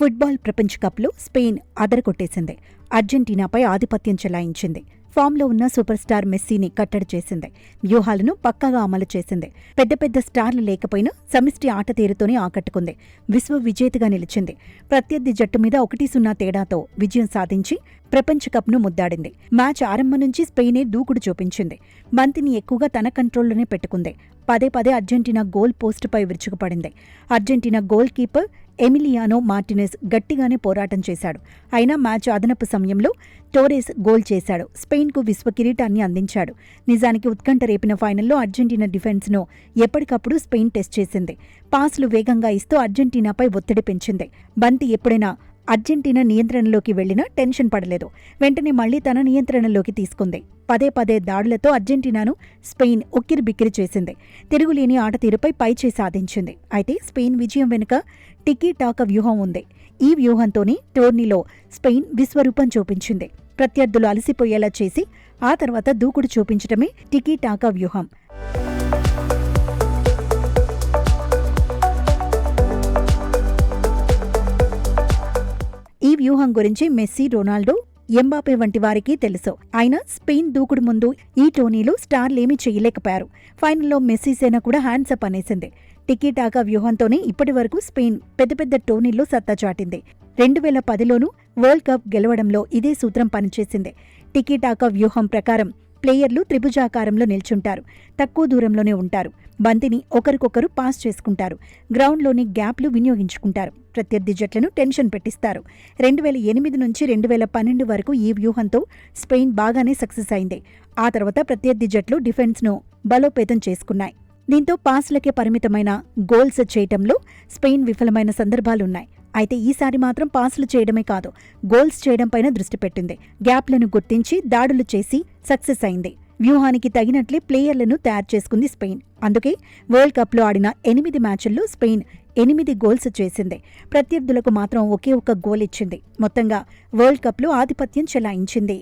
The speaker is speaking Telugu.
ఫుట్బాల్ ప్రపంచ కప్లో స్పెయిన్ అదరగొట్టేసింది. అర్జెంటీనాపై ఆధిపత్యం చెలాయించింది. ఫామ్లో ఉన్న సూపర్ స్టార్ మెస్సీని కట్టడి చేసింది. వ్యూహాలను పక్కాగా అమలు చేసింది. పెద్ద పెద్ద స్టార్లు లేకపోయినా సమిష్టి ఆట తీరుతోనే ఆకట్టుకుంది. విశ్వ విజేతగా నిలిచింది. ప్రత్యర్థి జట్టు మీద 1-0 తేడాతో విజయం సాధించి ప్రపంచ కప్ను ముద్దాడింది. మ్యాచ్ ఆరంభం నుంచి స్పెయినే దూకుడు చూపించింది. బంతిని ఎక్కువగా తన కంట్రోల్లోనే పెట్టుకుంది. పదే పదే అర్జెంటీనా గోల్ పోస్టుపై విరుచుకుపడింది. Argentina goalkeeper Emiliano Martinez గట్టిగానే పోరాటం చేశాడు. అయినా మ్యాచ్ అదనపు సమయంలో టోరెస్ గోల్ చేశాడు. స్పెయిన్కు విశ్వ కిరీటాన్ని అందించాడు. నిజానికి ఉత్కంఠ రేపిన ఫైనల్లో అర్జెంటీనా డిఫెన్స్ను ఎప్పటికప్పుడు స్పెయిన్ టెస్ట్ చేసింది. పాస్లు వేగంగా ఇస్తూ అర్జెంటీనాపై ఒత్తిడి పెంచింది. బంతి ఎప్పుడైనా అర్జెంటీనా నియంత్రణలోకి వెళ్లినా టెన్షన్ పడలేదు. వెంటనే మళ్లీ తన నియంత్రణలోకి తీసుకుంది. పదే పదే దాడులతో అర్జెంటీనాను స్పెయిన్ ఉక్కిరిబిక్కిరి చేసింది. తిరుగులేని ఆటతీరుపై పైచేయి సాధించింది. అయితే స్పెయిన్ విజయం వెనుక టికీ టాకా వ్యూహం ఉంది. ఈ వ్యూహంతోనే టోర్నీలో స్పెయిన్ విశ్వరూపం చూపించింది. ప్రత్యర్థులు అలసిపోయేలా చేసి ఆ తర్వాత దూకుడు చూపించడమే టికీ టాకా వ్యూహం. ఈ వ్యూహం గురించి మెస్సీ, రొనాల్డో, ఎంబాపే వంటి వారికి తెలుసు. అయినా స్పెయిన్ దూకుడు ముందు ఈ టోర్నీలో స్టార్లేమీ చేయలేకపోయారు. ఫైనల్లో మెస్సీ సేన కూడా హ్యాండ్సప్ అనేసింది. టికీటాకా వ్యూహంతోనే ఇప్పటి వరకు స్పెయిన్ పెద్ద పెద్ద టోర్నీల్లో సత్తా చాటింది. 2010లోనూ వరల్డ్ కప్ గెలవడంలో ఇదే సూత్రం పనిచేసింది. టికీటాకా వ్యూహం ప్రకారం ప్లేయర్లు త్రిభుజాకారంలో నిల్చుంటారు. తక్కువ దూరంలోనే ఉంటారు. బంతిని ఒకరికొకరు పాస్ చేసుకుంటారు. గ్రౌండ్లోని గ్యాప్లు వినియోగించుకుంటారు. ప్రత్యర్థి జట్లను టెన్షన్ పెట్టిస్తారు. 2008 నుంచి 2012 వరకు ఈ వ్యూహంతో స్పెయిన్ బాగానే సక్సెస్ అయింది. ఆ తర్వాత ప్రత్యర్థి జట్లు డిఫెన్స్ను బలోపేతం చేసుకున్నాయి. దీంతో పాస్లకే పరిమితమైన గోల్స్ చేయటంలో స్పెయిన్ విఫలమైన సందర్భాలున్నాయి. అయితే ఈసారి మాత్రం పాసులు చేయడమే కాదు, గోల్స్ చేయడంపైన దృష్టి పెట్టింది. గ్యాప్లను గుర్తించి దాడులు చేసి సక్సెస్ అయింది. వ్యూహానికి తగినట్లే ప్లేయర్లను తయారు చేసుకుంది స్పెయిన్. అందుకే వరల్డ్ కప్లో ఆడిన 8 మ్యాచ్ల్లో స్పెయిన్ 8 గోల్స్ చేసింది. ప్రత్యర్థులకు మాత్రం ఒకే ఒక్క గోల్ ఇచ్చింది. మొత్తంగా వరల్డ్ కప్లో ఆధిపత్యం చెలాయించింది.